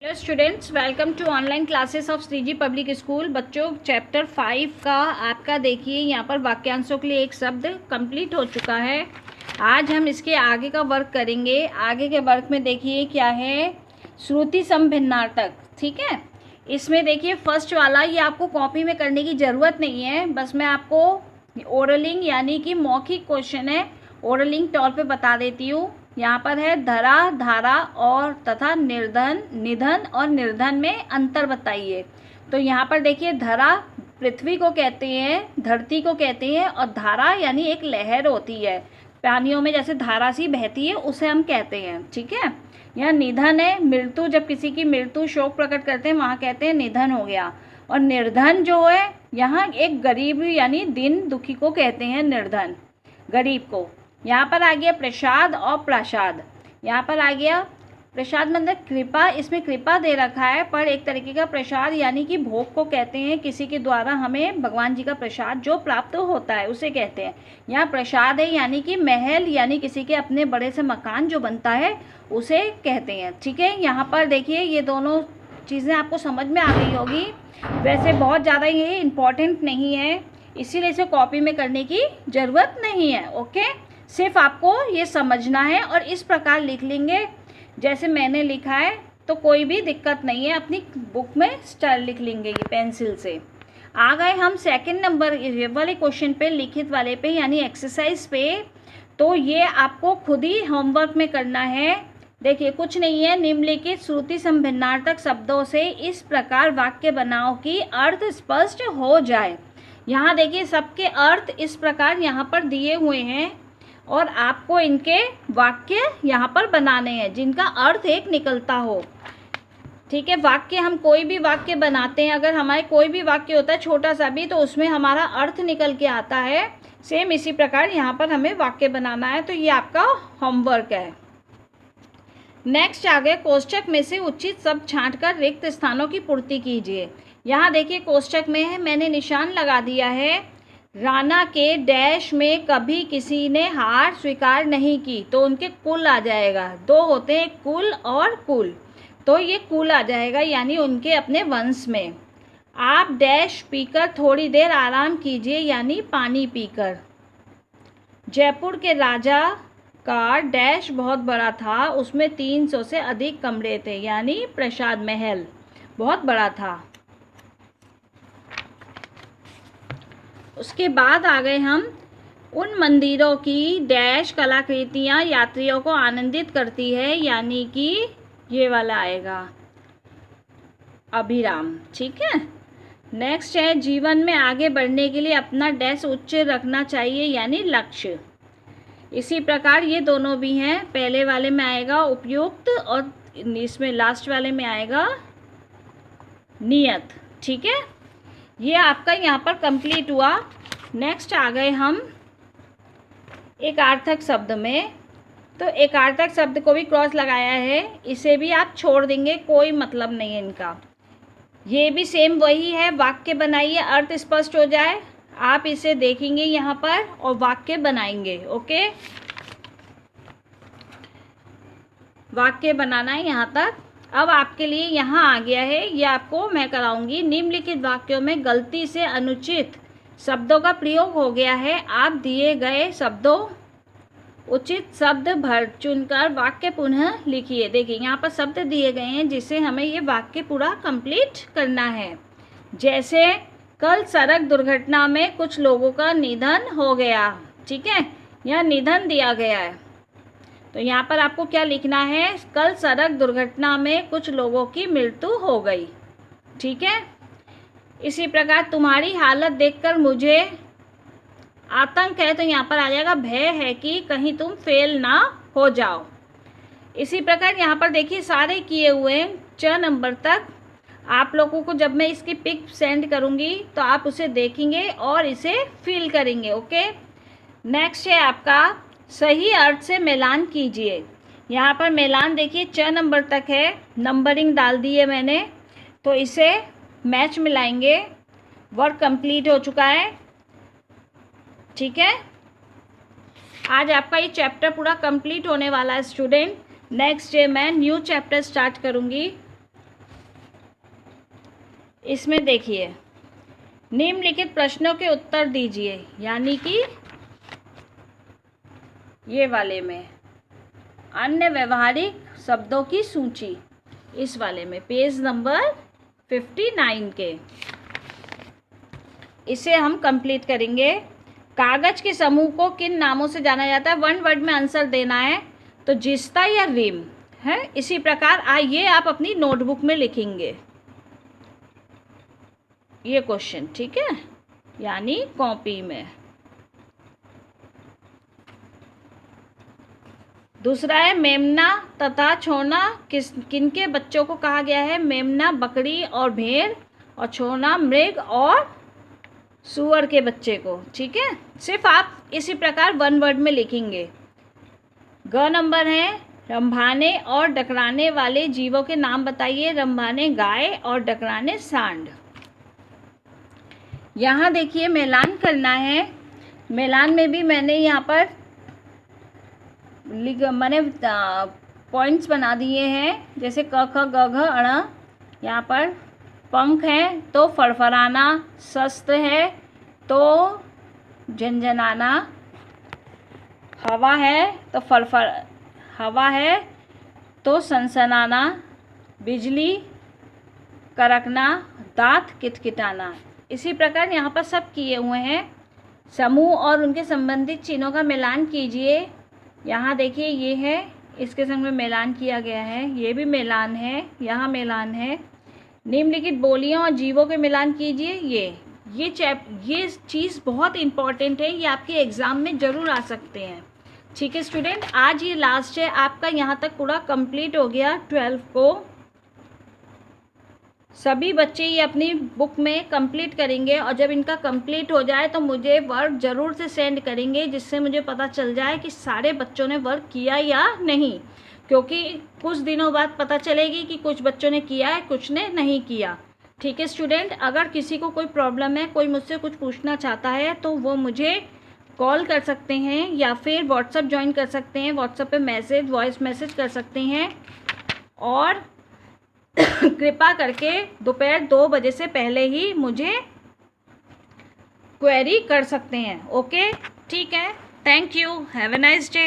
Hello students, welcome to online classes of Shreeji public school. बच्चों, chapter 5 का आपका देखिए यहाँ पर वाक्यांशों के लिए एक शब्द कंप्लीट हो चुका है। आज हम इसके आगे का वर्क करेंगे। आगे के वर्क में देखिए क्या है, श्रुति सम भिन्नार्थक। ठीक है, इसमें देखिए फर्स्ट वाला ये आपको कॉपी में करने की ज़रूरत नहीं है, बस मैं आपको ओरलिंग यानी कि मौखिक क्वेश्चन है, ओरलिंग तौर पे बता देती हूँ। यहाँ पर है धरा, धारा और तथा निर्धन, निधन और निर्धन में अंतर बताइए। तो यहाँ पर देखिए धरा पृथ्वी को कहते हैं, धरती को कहते हैं, और धारा यानी एक लहर होती है पानियों में, जैसे धारा सी बहती है, उसे हम कहते हैं। ठीक है, यहाँ निधन है मृत्यु, जब किसी की मृत्यु शोक प्रकट करते हैं वहाँ कहते हैं निधन हो गया। और निर्धन जो है यहाँ एक गरीब यानी दिन दुखी को कहते हैं निर्धन, गरीब को। यहाँ पर आ गया प्रसाद और प्रसाद। यहाँ पर आ गया प्रसाद मतलब कृपा, इसमें कृपा दे रखा है, पर एक तरीके का प्रसाद यानी कि भोग को कहते हैं, किसी के द्वारा हमें भगवान जी का प्रसाद जो प्राप्त होता है उसे कहते हैं। यहाँ प्रसाद है यानी कि महल, यानी किसी के अपने बड़े से मकान जो बनता है उसे कहते हैं। ठीक है, यहाँ पर देखिए ये दोनों चीज़ें आपको समझ में आ गई होगी। वैसे बहुत ज़्यादा ये इम्पॉर्टेंट नहीं है, इसीलिए इसे कॉपी में करने की ज़रूरत नहीं है। ओके, सिर्फ आपको ये समझना है और इस प्रकार लिख लेंगे जैसे मैंने लिखा है, तो कोई भी दिक्कत नहीं है, अपनी बुक में स्टाइल लिख लेंगे ये पेंसिल से। आ गए हम सेकंड नंबर वाले क्वेश्चन पे, लिखित वाले पे यानी एक्सरसाइज पे। तो ये आपको खुद ही होमवर्क में करना है। देखिए कुछ नहीं है, निम्नलिखित श्रुति संभिन्नार्थक शब्दों से इस प्रकार वाक्य बनाओ कि अर्थ स्पष्ट हो जाए। यहाँ देखिए सबके अर्थ इस प्रकार यहाँ पर दिए हुए हैं और आपको इनके वाक्य यहाँ पर बनाने हैं जिनका अर्थ एक निकलता हो। ठीक है, वाक्य हम कोई भी वाक्य बनाते हैं, अगर हमारे कोई भी वाक्य होता है छोटा सा भी, तो उसमें हमारा अर्थ निकल के आता है। सेम इसी प्रकार यहाँ पर हमें वाक्य बनाना है, तो ये आपका होमवर्क है। नेक्स्ट आ गए, कोष्ठक में से उचित शब्द छांटकर रिक्त स्थानों की पूर्ति कीजिए। यहाँ देखिए कोष्ठक में है, मैंने निशान लगा दिया है, राणा के डैश में कभी किसी ने हार स्वीकार नहीं की, तो उनके कुल आ जाएगा। दो होते हैं कुल और कुल, तो ये कुल आ जाएगा यानी उनके अपने वंश में। आप डैश पीकर थोड़ी देर आराम कीजिए यानी पानी पीकर। जयपुर के राजा का डैश बहुत बड़ा था, उसमें 300 से अधिक कमरे थे, यानी प्रासाद महल बहुत बड़ा था। उसके बाद आ गए हम, उन मंदिरों की डैश कलाकृतियाँ यात्रियों को आनंदित करती है, यानी कि ये वाला आएगा अभिराम। ठीक है, नेक्स्ट है, जीवन में आगे बढ़ने के लिए अपना डैश उच्च रखना चाहिए यानी लक्ष्य। इसी प्रकार ये दोनों भी हैं, पहले वाले में आएगा उपयुक्त और इसमें लास्ट वाले में आएगा नियत। ठीक है, ये आपका यहाँ पर कंप्लीट हुआ। नेक्स्ट आ गए हम एकार्थक शब्द में। तो एकार्थक शब्द को भी क्रॉस लगाया है, इसे भी आप छोड़ देंगे, कोई मतलब नहीं है इनका। ये भी सेम वही है, वाक्य बनाइए अर्थ स्पष्ट हो जाए, आप इसे देखेंगे यहाँ पर और वाक्य बनाएंगे। ओके, वाक्य बनाना है यहाँ तक। अब आपके लिए यहाँ आ गया है, ये आपको मैं कराऊंगी। निम्नलिखित वाक्यों में गलती से अनुचित शब्दों का प्रयोग हो गया है, आप दिए गए शब्दों उचित शब्द भर चुनकर वाक्य पुनः लिखिए। देखिए यहाँ पर शब्द दिए गए हैं जिससे हमें ये वाक्य पूरा कंप्लीट करना है। जैसे कल सड़क दुर्घटना में कुछ लोगों का निधन हो गया। ठीक है, यहाँ निधन दिया गया है, तो यहाँ पर आपको क्या लिखना है, कल सड़क दुर्घटना में कुछ लोगों की मृत्यु हो गई। ठीक है, इसी प्रकार तुम्हारी हालत देखकर मुझे आतंक है, तो यहाँ पर आ जाएगा भय है कि कहीं तुम फेल ना हो जाओ। इसी प्रकार यहाँ पर देखिए सारे किए हुए हैं 6 नंबर तक। आप लोगों को जब मैं इसकी पिक सेंड करूँगी तो आप उसे देखेंगे और इसे फिल करेंगे। ओके, नेक्स्ट है आपका सही अर्थ से मिलान कीजिए। यहाँ पर मिलान देखिए 6 नंबर तक है, नंबरिंग डाल दी है मैंने, तो इसे मैच मिलाएंगे। वर्क कंप्लीट हो चुका है। ठीक है, आज आपका ये चैप्टर पूरा कंप्लीट होने वाला है स्टूडेंट। नेक्स्ट डे मैं न्यू चैप्टर स्टार्ट करूँगी। इसमें देखिए निम्नलिखित प्रश्नों के उत्तर दीजिए, यानी कि ये वाले में अन्य व्यवहारिक शब्दों की सूची, इस वाले में पेज नंबर 59 के, इसे हम कंप्लीट करेंगे। कागज के समूह को किन नामों से जाना जाता है? 1 वर्ड में आंसर देना है, तो जिस्ता या रिम है। इसी प्रकार आइए आप अपनी नोटबुक में लिखेंगे ये क्वेश्चन, ठीक है, यानी कॉपी में। दूसरा है मेमना तथा छोना किनके बच्चों को कहा गया है? मेमना बकरी और भेड़, और छोना मृग और सूअर के बच्चे को, ठीक है। सिर्फ आप इसी प्रकार 1 वर्ड में लिखेंगे। ग नंबर है रंभाने और डकराने वाले जीवों के नाम बताइए। रंभाने गाय और डकराने सांड। यहाँ देखिए मैलान करना है। मैलान में भी मैंने यहाँ पर मैंने पॉइंट्स बना दिए हैं, जैसे क ख ग घ अण। यहाँ पर पंख है तो फड़फड़ाना, शस्त्र है तो झनझनाना, हवा है तो हवा है तो सनसनाना, बिजली कड़कना, दांत किटकिटाना। इसी प्रकार यहाँ पर सब किए हुए हैं। समूह और उनके संबंधित चिन्हों का मिलान कीजिए। यहाँ देखिए ये है, इसके संग में मिलान किया गया है, ये भी मिलान है, यहाँ मिलान है। निम्नलिखित बोलियों और जीवों के मिलान कीजिए। ये चीज़ बहुत इम्पॉर्टेंट है, ये आपके एग्ज़ाम में ज़रूर आ सकते हैं, ठीक है स्टूडेंट। आज ये लास्ट है आपका, यहाँ तक पूरा कंप्लीट हो गया 12 को। सभी बच्चे ये अपनी बुक में कंप्लीट करेंगे, और जब इनका कंप्लीट हो जाए तो मुझे वर्क ज़रूर से सेंड करेंगे, जिससे मुझे पता चल जाए कि सारे बच्चों ने वर्क किया या नहीं, क्योंकि कुछ दिनों बाद पता चलेगी कि कुछ बच्चों ने किया है, कुछ ने नहीं किया, ठीक है स्टूडेंट। अगर किसी को कोई प्रॉब्लम है, कोई मुझसे कुछ पूछना चाहता है, तो वो मुझे कॉल कर सकते हैं या फिर व्हाट्सएप ज्वाइन कर सकते हैं। व्हाट्सएप पे वॉइस मैसेज कर सकते हैं, और कृपा करके दोपहर 2 बजे से पहले ही मुझे क्वेरी कर सकते हैं। ओके, ठीक है, thank you, have a nice day.